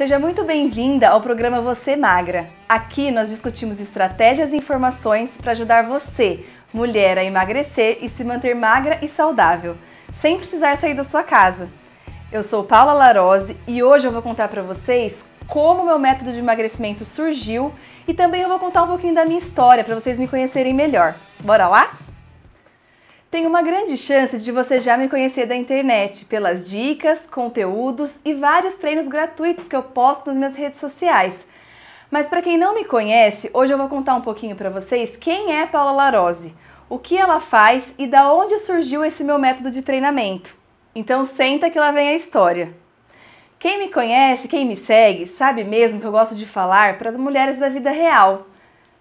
Seja muito bem-vinda ao programa Você Magra. Aqui nós discutimos estratégias e informações para ajudar você, mulher, a emagrecer e se manter magra e saudável, sem precisar sair da sua casa. Eu sou Paula Larose e hoje eu vou contar para vocês como o meu método de emagrecimento surgiu e também eu vou contar um pouquinho da minha história para vocês me conhecerem melhor. Bora lá? Tem uma grande chance de você já me conhecer da internet, pelas dicas, conteúdos e vários treinos gratuitos que eu posto nas minhas redes sociais. Mas para quem não me conhece, hoje eu vou contar um pouquinho para vocês quem é Paula Larose, o que ela faz e da onde surgiu esse meu método de treinamento. Então senta que lá vem a história. Quem me conhece, quem me segue, sabe mesmo que eu gosto de falar para as mulheres da vida real.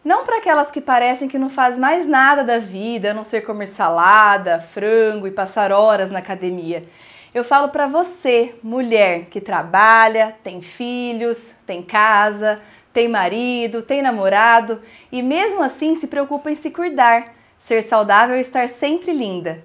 Não para aquelas que parecem que não faz mais nada da vida, a não ser comer salada, frango e passar horas na academia. Eu falo para você, mulher que trabalha, tem filhos, tem casa, tem marido, tem namorado e mesmo assim se preocupa em se cuidar, ser saudável e estar sempre linda.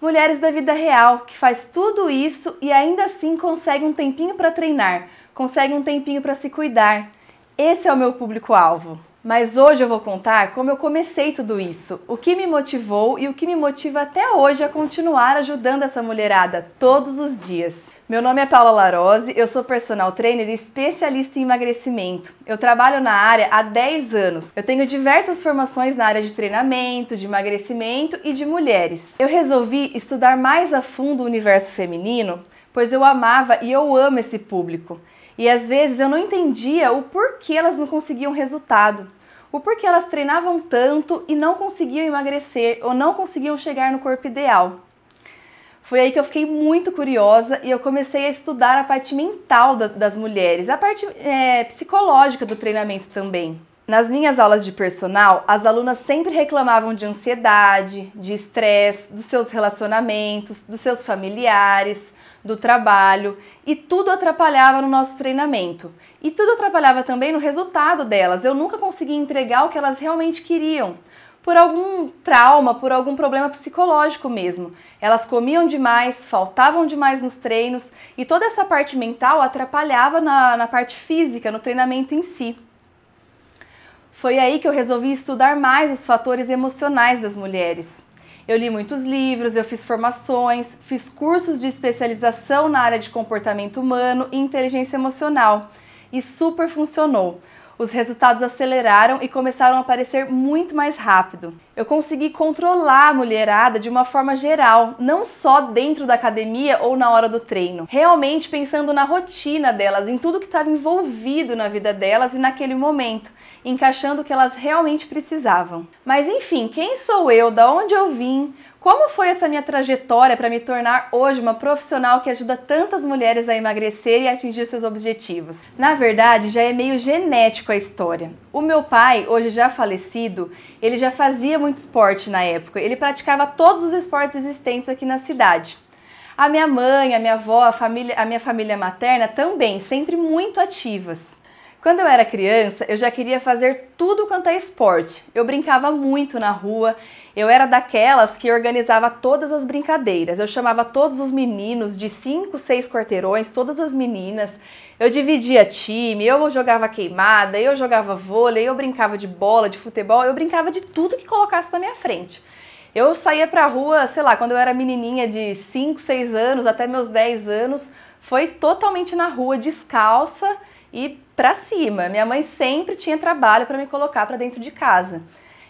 Mulheres da vida real que faz tudo isso e ainda assim consegue um tempinho para treinar, consegue um tempinho para se cuidar. Esse é o meu público-alvo. Mas hoje eu vou contar como eu comecei tudo isso, o que me motivou e o que me motiva até hoje a continuar ajudando essa mulherada todos os dias. Meu nome é Paula Larose, eu sou personal trainer e especialista em emagrecimento. Eu trabalho na área há 10 anos. Eu tenho diversas formações na área de treinamento, de emagrecimento e de mulheres. Eu resolvi estudar mais a fundo o universo feminino, pois eu amava e eu amo esse público. E às vezes eu não entendia o porquê elas não conseguiam resultado, o porquê elas treinavam tanto e não conseguiam emagrecer ou não conseguiam chegar no corpo ideal. Foi aí que eu fiquei muito curiosa e eu comecei a estudar a parte mental das mulheres, a parte psicológica do treinamento também. Nas minhas aulas de personal, as alunas sempre reclamavam de ansiedade, de estresse, dos seus relacionamentos, dos seus familiares, do trabalho e tudo atrapalhava no nosso treinamento. E tudo atrapalhava também no resultado delas. Eu nunca conseguia entregar o que elas realmente queriam. Por algum trauma, por algum problema psicológico mesmo. Elas comiam demais, faltavam demais nos treinos e toda essa parte mental atrapalhava na parte física, no treinamento em si. Foi aí que eu resolvi estudar mais os fatores emocionais das mulheres. Eu li muitos livros, eu fiz formações, fiz cursos de especialização na área de comportamento humano e inteligência emocional. E super funcionou. Os resultados aceleraram e começaram a aparecer muito mais rápido. Eu consegui controlar a mulherada de uma forma geral, não só dentro da academia ou na hora do treino. Realmente pensando na rotina delas, em tudo que estava envolvido na vida delas e naquele momento, encaixando o que elas realmente precisavam. Mas enfim, quem sou eu? Da onde eu vim? Como foi essa minha trajetória para me tornar hoje uma profissional que ajuda tantas mulheres a emagrecer e a atingir seus objetivos? Na verdade, já é meio genético a história. O meu pai, hoje já falecido, ele já fazia muito esporte na época. Ele praticava todos os esportes existentes aqui na cidade. A minha mãe, a minha avó, a minha família materna também, sempre muito ativas. Quando eu era criança, eu já queria fazer tudo quanto é esporte. Eu brincava muito na rua, eu era daquelas que organizava todas as brincadeiras. Eu chamava todos os meninos de 5, 6 quarteirões, todas as meninas. Eu dividia time, eu jogava queimada, eu jogava vôlei, eu brincava de bola, de futebol, eu brincava de tudo que colocasse na minha frente. Eu saía pra rua, sei lá, quando eu era menininha de 5, 6 anos até meus 10 anos, foi totalmente na rua, descalça e pra cima. Minha mãe sempre tinha trabalho para me colocar para dentro de casa.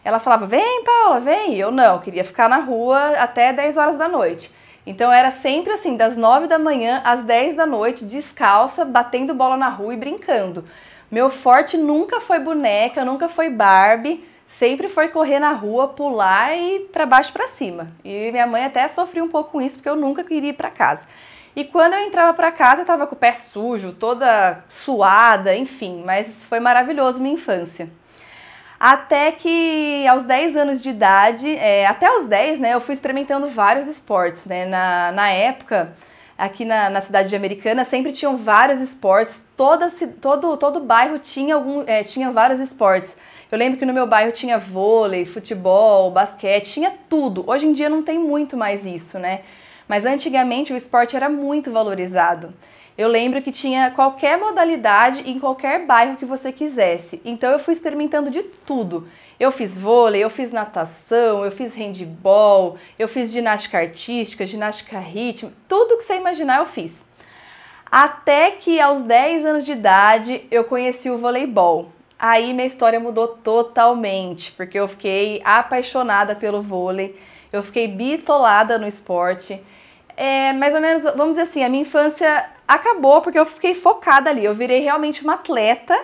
Ela falava, vem Paula, vem. E eu não, queria ficar na rua até 10 horas da noite. Então era sempre assim, das 9 da manhã às 10 da noite, descalça, batendo bola na rua e brincando. Meu forte nunca foi boneca, nunca foi Barbie, sempre foi correr na rua, pular e para baixo e para cima. E minha mãe até sofria um pouco com isso, porque eu nunca queria ir para casa. E quando eu entrava para casa, eu tava com o pé sujo, toda suada, enfim, mas foi maravilhoso minha infância. Até que aos 10 anos de idade, até os 10, né, eu fui experimentando vários esportes, né, na época, aqui na cidade de Americana, sempre tinham vários esportes, todo bairro tinha vários esportes. Eu lembro que no meu bairro tinha vôlei, futebol, basquete, tinha tudo. Hoje em dia não tem muito mais isso, né? Mas antigamente o esporte era muito valorizado. Eu lembro que tinha qualquer modalidade em qualquer bairro que você quisesse. Então eu fui experimentando de tudo. Eu fiz vôlei, eu fiz natação, eu fiz handebol, eu fiz ginástica artística, ginástica rítmica, tudo que você imaginar eu fiz. Até que aos 10 anos de idade eu conheci o voleibol. Aí minha história mudou totalmente, porque eu fiquei apaixonada pelo vôlei, eu fiquei bitolada no esporte. Mais ou menos, vamos dizer assim, a minha infância acabou porque eu fiquei focada ali. Eu virei realmente uma atleta,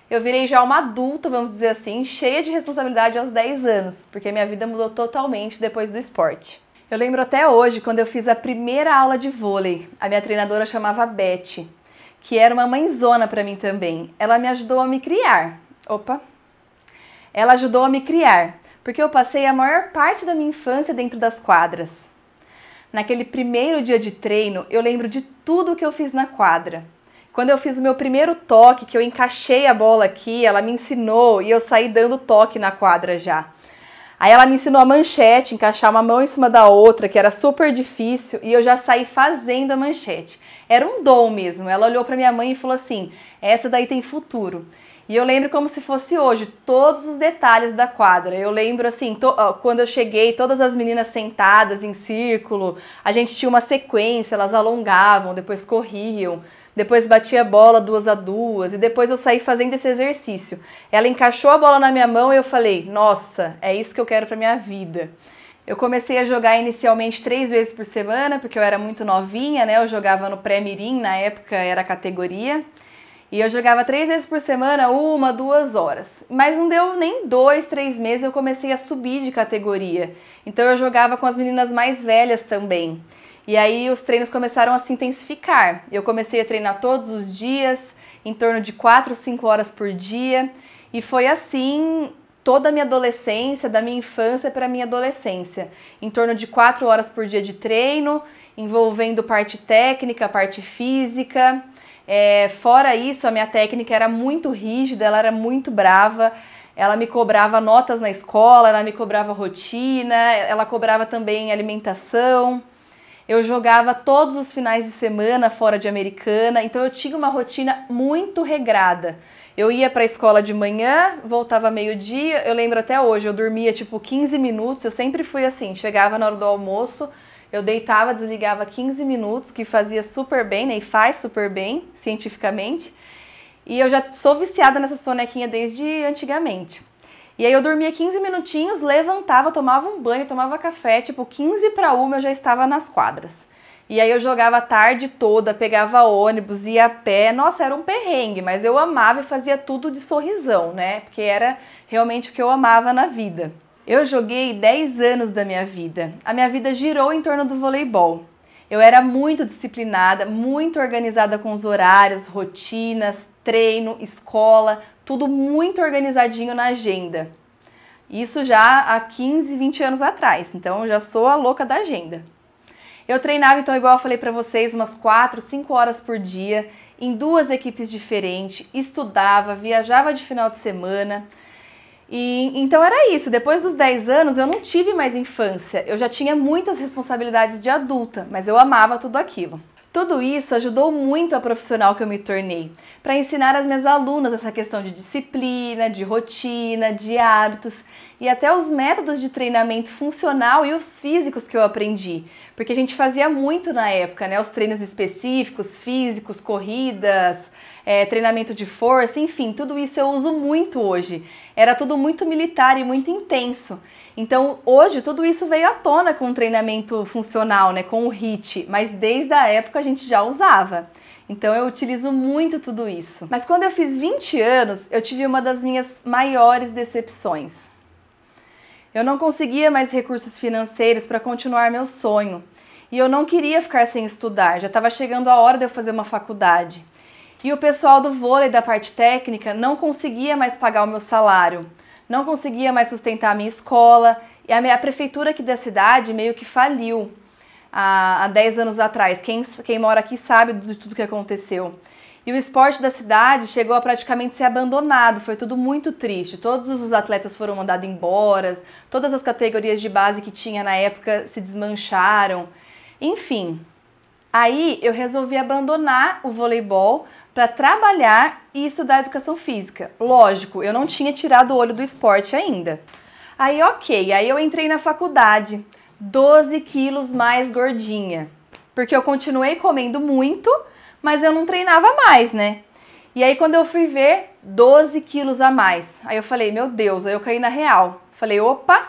eu virei já uma adulta, vamos dizer assim, cheia de responsabilidade aos 10 anos, porque minha vida mudou totalmente depois do esporte. Eu lembro até hoje, quando eu fiz a primeira aula de vôlei, a minha treinadora chamava Beth, que era uma mãezona pra mim também. Ela me ajudou a me criar. Ela ajudou a me criar, porque eu passei a maior parte da minha infância dentro das quadras. Naquele primeiro dia de treino, eu lembro de tudo que eu fiz na quadra. Quando eu fiz o meu primeiro toque, que eu encaixei a bola aqui, ela me ensinou e eu saí dando toque na quadra já. Aí ela me ensinou a manchete, encaixar uma mão em cima da outra, que era super difícil, e eu já saí fazendo a manchete. Era um dom mesmo. Ela olhou pra minha mãe e falou assim, essa daí tem futuro. E eu lembro como se fosse hoje, todos os detalhes da quadra. Eu lembro assim, quando eu cheguei, todas as meninas sentadas em círculo, a gente tinha uma sequência, elas alongavam, depois corriam, depois batia a bola 2 a 2 e depois eu saí fazendo esse exercício. Ela encaixou a bola na minha mão e eu falei, nossa, é isso que eu quero pra minha vida. Eu comecei a jogar inicialmente 3 vezes por semana, porque eu era muito novinha, né? Eu jogava no pré-mirim, na época era a categoria. E eu jogava 3 vezes por semana, 1, 2 horas. Mas não deu nem 2, 3 meses, eu comecei a subir de categoria. Então eu jogava com as meninas mais velhas também. E aí os treinos começaram a se intensificar. Eu comecei a treinar todos os dias, em torno de 4, 5 horas por dia. E foi assim toda a minha adolescência, da minha infância para a minha adolescência. Em torno de 4 horas por dia de treino, envolvendo parte técnica, parte física. Fora isso, a minha técnica era muito rígida, ela era muito brava, ela me cobrava notas na escola, ela me cobrava rotina, ela cobrava também alimentação. Eu jogava todos os finais de semana fora de Americana, então eu tinha uma rotina muito regrada. Eu ia para a escola de manhã, voltava meio-dia, eu lembro até hoje, eu dormia tipo 15 minutos, eu sempre fui assim, chegava na hora do almoço, eu deitava, desligava 15 minutos, que fazia super bem, né? E faz super bem, cientificamente. E eu já sou viciada nessa sonequinha desde antigamente. E aí eu dormia 15 minutinhos, levantava, tomava um banho, tomava café, tipo 15 para 1 eu já estava nas quadras. E aí eu jogava a tarde toda, pegava ônibus, ia a pé. Nossa, era um perrengue, mas eu amava e fazia tudo de sorrisão, né? Porque era realmente o que eu amava na vida. Eu joguei 10 anos da minha vida. A minha vida girou em torno do voleibol. Eu era muito disciplinada, muito organizada com os horários, rotinas, treino, escola, tudo muito organizadinho na agenda. Isso já há 15, 20 anos atrás, então eu já sou a louca da agenda. Eu treinava, então, igual eu falei pra vocês, umas 4, 5 horas por dia, em 2 equipes diferentes, estudava, viajava de final de semana. Então era isso, depois dos 10 anos eu não tive mais infância, eu já tinha muitas responsabilidades de adulta, mas eu amava tudo aquilo. Tudo isso ajudou muito a profissional que eu me tornei, para ensinar as minhas alunas essa questão de disciplina, de rotina, de hábitos e até os métodos de treinamento funcional e os físicos que eu aprendi, porque a gente fazia muito na época, né? Os treinos específicos, físicos, corridas, treinamento de força, enfim, tudo isso eu uso muito hoje. Era tudo muito militar e muito intenso. Então, hoje, tudo isso veio à tona com o treinamento funcional, né, com o HIIT, mas desde a época a gente já usava. Então, eu utilizo muito tudo isso. Mas quando eu fiz 20 anos, eu tive uma das minhas maiores decepções. Eu não conseguia mais recursos financeiros para continuar meu sonho. E eu não queria ficar sem estudar, já estava chegando a hora de eu fazer uma faculdade. E o pessoal do vôlei, da parte técnica, não conseguia mais pagar o meu salário, não conseguia mais sustentar a minha escola, e a prefeitura aqui da cidade meio que faliu há 10 anos atrás. Quem mora aqui sabe de tudo que aconteceu. E o esporte da cidade chegou a praticamente ser abandonado, foi tudo muito triste. Todos os atletas foram mandados embora, todas as categorias de base que tinha na época se desmancharam, enfim. Aí eu resolvi abandonar o voleibol para trabalhar e estudar educação física. Lógico, eu não tinha tirado o olho do esporte ainda. Aí aí eu entrei na faculdade, 12 quilos mais gordinha. Porque eu continuei comendo muito, mas eu não treinava mais, né? E aí quando eu fui ver, 12 quilos a mais. Aí eu falei, meu Deus, aí eu caí na real. Falei, opa!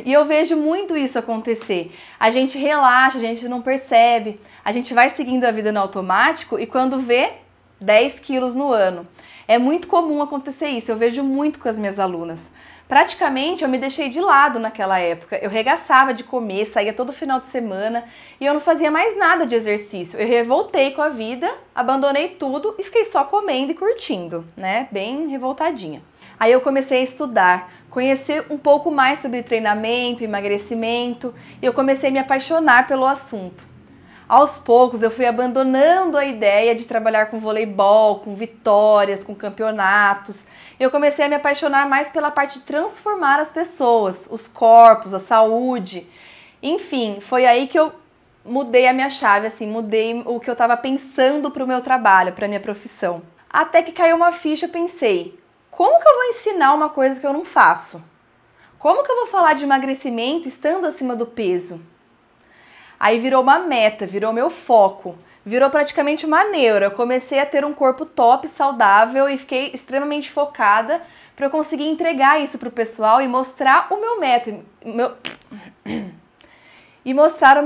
E eu vejo muito isso acontecer. A gente relaxa, a gente não percebe, a gente vai seguindo a vida no automático e quando vê, 10 quilos no ano. É muito comum acontecer isso, eu vejo muito com as minhas alunas. Praticamente eu me deixei de lado naquela época, eu regaçava de comer, saía todo final de semana e eu não fazia mais nada de exercício. Eu revoltei com a vida, abandonei tudo e fiquei só comendo e curtindo, né? Bem revoltadinha. Aí eu comecei a estudar, conhecer um pouco mais sobre treinamento, emagrecimento e eu comecei a me apaixonar pelo assunto. Aos poucos eu fui abandonando a ideia de trabalhar com voleibol, com vitórias, com campeonatos. Eu comecei a me apaixonar mais pela parte de transformar as pessoas, os corpos, a saúde. Enfim, foi aí que eu mudei a minha chave, assim, mudei o que eu estava pensando para o meu trabalho, para a minha profissão. Até que caiu uma ficha, eu pensei, como que eu vou ensinar uma coisa que eu não faço? Como que eu vou falar de emagrecimento estando acima do peso? Aí virou uma meta, virou meu foco, virou praticamente uma neura. Eu comecei a ter um corpo top, saudável e fiquei extremamente focada para eu conseguir entregar isso para o pessoal e mostrar o meu método. E mostrar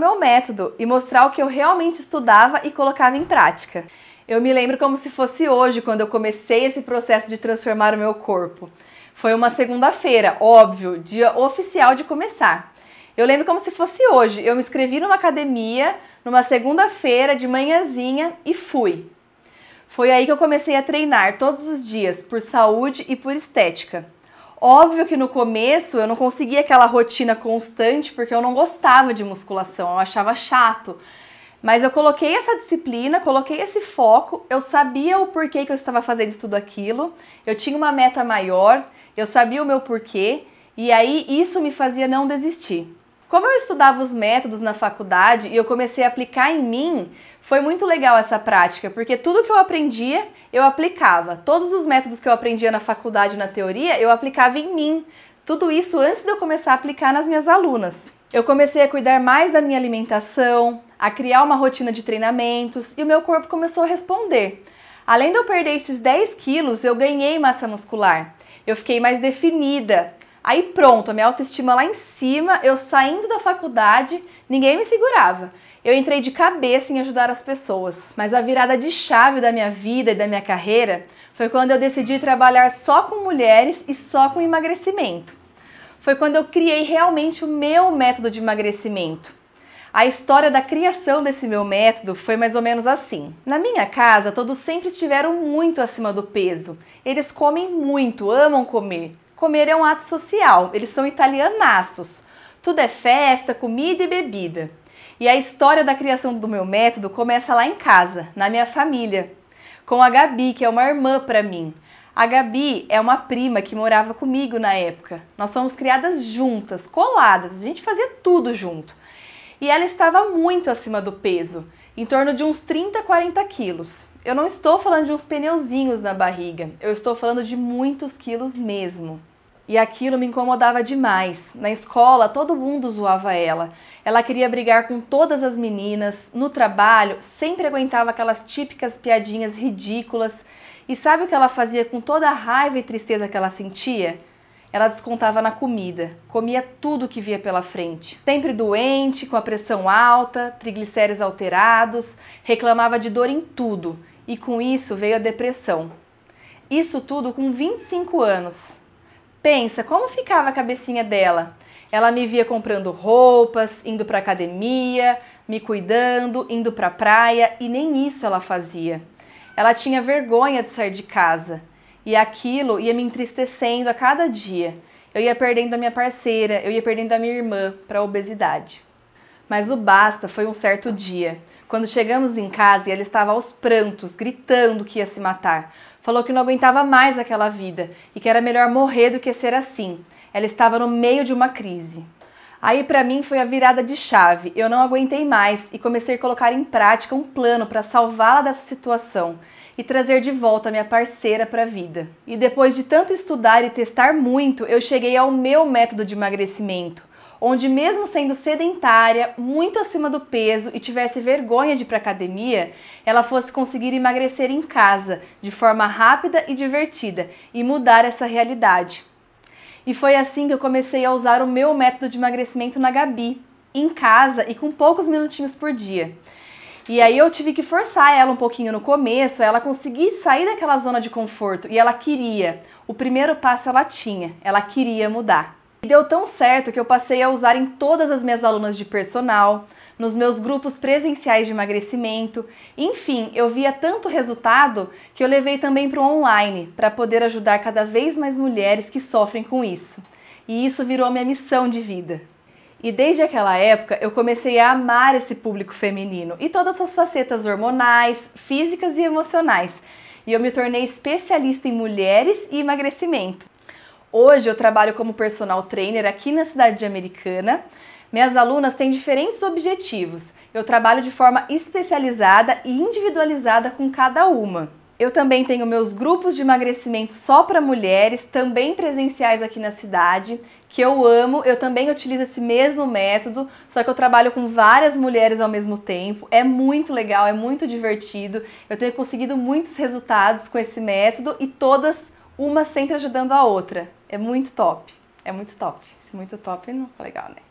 o que eu realmente estudava e colocava em prática. Eu me lembro como se fosse hoje, quando eu comecei esse processo de transformar o meu corpo. Foi uma segunda-feira, óbvio, dia oficial de começar. Eu lembro como se fosse hoje. Eu me inscrevi numa academia, numa segunda-feira de manhãzinha e fui. Foi aí que eu comecei a treinar todos os dias, por saúde e por estética. Óbvio que no começo eu não conseguia aquela rotina constante porque eu não gostava de musculação, eu achava chato. Mas eu coloquei essa disciplina, coloquei esse foco, eu sabia o porquê que eu estava fazendo tudo aquilo, eu tinha uma meta maior, eu sabia o meu porquê e aí isso me fazia não desistir. Como eu estudava os métodos na faculdade e eu comecei a aplicar em mim, foi muito legal essa prática, porque tudo que eu aprendia, eu aplicava. Todos os métodos que eu aprendia na faculdade, na teoria, eu aplicava em mim. Tudo isso antes de eu começar a aplicar nas minhas alunas. Eu comecei a cuidar mais da minha alimentação, a criar uma rotina de treinamentos e o meu corpo começou a responder. Além de eu perder esses 10 quilos, eu ganhei massa muscular. Eu fiquei mais definida. Aí pronto, a minha autoestima lá em cima, eu saindo da faculdade, ninguém me segurava. Eu entrei de cabeça em ajudar as pessoas. Mas a virada de chave da minha vida e da minha carreira foi quando eu decidi trabalhar só com mulheres e só com emagrecimento. Foi quando eu criei realmente o meu método de emagrecimento. A história da criação desse meu método foi mais ou menos assim. Na minha casa, todos sempre estiveram muito acima do peso. Eles comem muito, amam comer. Comer é um ato social, eles são italianaços. Tudo é festa, comida e bebida. E a história da criação do meu método começa lá em casa, na minha família, com a Gabi, que é uma irmã para mim. A Gabi é uma prima que morava comigo na época. Nós fomos criadas juntas, coladas, a gente fazia tudo junto. E ela estava muito acima do peso, em torno de uns 30, 40 quilos. Eu não estou falando de uns pneuzinhos na barriga, eu estou falando de muitos quilos mesmo. E aquilo me incomodava demais. Na escola, todo mundo zoava ela. Ela queria brigar com todas as meninas. No trabalho, sempre aguentava aquelas típicas piadinhas ridículas. E sabe o que ela fazia com toda a raiva e tristeza que ela sentia? Ela descontava na comida. Comia tudo que via pela frente. Sempre doente, com a pressão alta, triglicéridos alterados, reclamava de dor em tudo. E com isso veio a depressão. Isso tudo com 25 anos. Pensa, como ficava a cabecinha dela? Ela me via comprando roupas, indo para academia, me cuidando, indo para a praia e nem isso ela fazia. Ela tinha vergonha de sair de casa e aquilo ia me entristecendo a cada dia. Eu ia perdendo a minha parceira, eu ia perdendo a minha irmã para a obesidade. Mas o basta foi um certo dia, quando chegamos em casa e ela estava aos prantos, gritando que ia se matar. Falou que não aguentava mais aquela vida e que era melhor morrer do que ser assim. Ela estava no meio de uma crise. Aí pra mim foi a virada de chave, eu não aguentei mais e comecei a colocar em prática um plano para salvá-la dessa situação e trazer de volta minha parceira para a vida. E depois de tanto estudar e testar muito, eu cheguei ao meu método de emagrecimento, onde mesmo sendo sedentária, muito acima do peso e tivesse vergonha de ir para academia, ela fosse conseguir emagrecer em casa, de forma rápida e divertida, e mudar essa realidade. E foi assim que eu comecei a usar o meu método de emagrecimento na Gabi, em casa e com poucos minutinhos por dia. E aí eu tive que forçar ela um pouquinho no começo, ela conseguir sair daquela zona de conforto, e ela queria. O primeiro passo ela tinha, ela queria mudar. E deu tão certo que eu passei a usar em todas as minhas alunas de personal, nos meus grupos presenciais de emagrecimento. Enfim, eu via tanto resultado que eu levei também para o online, para poder ajudar cada vez mais mulheres que sofrem com isso. E isso virou minha missão de vida. E desde aquela época eu comecei a amar esse público feminino e todas as facetas hormonais, físicas e emocionais. E eu me tornei especialista em mulheres e emagrecimento. Hoje eu trabalho como personal trainer aqui na cidade de Americana. Minhas alunas têm diferentes objetivos. Eu trabalho de forma especializada e individualizada com cada uma. Eu também tenho meus grupos de emagrecimento só para mulheres, também presenciais aqui na cidade, que eu amo. Eu também utilizo esse mesmo método, só que eu trabalho com várias mulheres ao mesmo tempo. É muito legal, é muito divertido. Eu tenho conseguido muitos resultados com esse método e todas, uma sempre ajudando a outra. É muito top, é muito top. Esse muito top não é legal, né?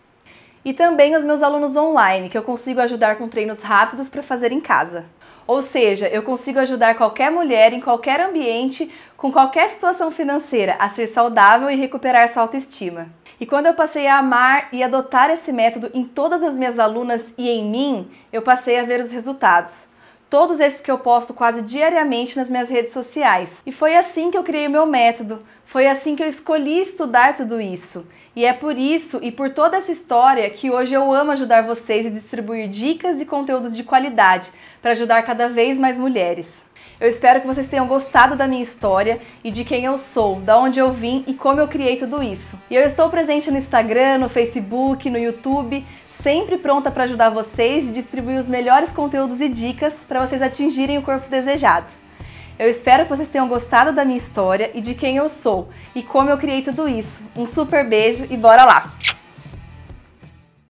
E também os meus alunos online, que eu consigo ajudar com treinos rápidos para fazer em casa. Ou seja, eu consigo ajudar qualquer mulher em qualquer ambiente, com qualquer situação financeira, a ser saudável e recuperar sua autoestima. E quando eu passei a amar e adotar esse método em todas as minhas alunas e em mim, eu passei a ver os resultados. Todos esses que eu posto quase diariamente nas minhas redes sociais. E foi assim que eu criei o meu método, foi assim que eu escolhi estudar tudo isso. E é por isso e por toda essa história que hoje eu amo ajudar vocês e distribuir dicas e conteúdos de qualidade para ajudar cada vez mais mulheres. Eu espero que vocês tenham gostado da minha história e de quem eu sou, da onde eu vim e como eu criei tudo isso. E eu estou presente no Instagram, no Facebook, no YouTube, sempre pronta para ajudar vocês e distribuir os melhores conteúdos e dicas para vocês atingirem o corpo desejado. Eu espero que vocês tenham gostado da minha história e de quem eu sou e como eu criei tudo isso. Um super beijo e bora lá!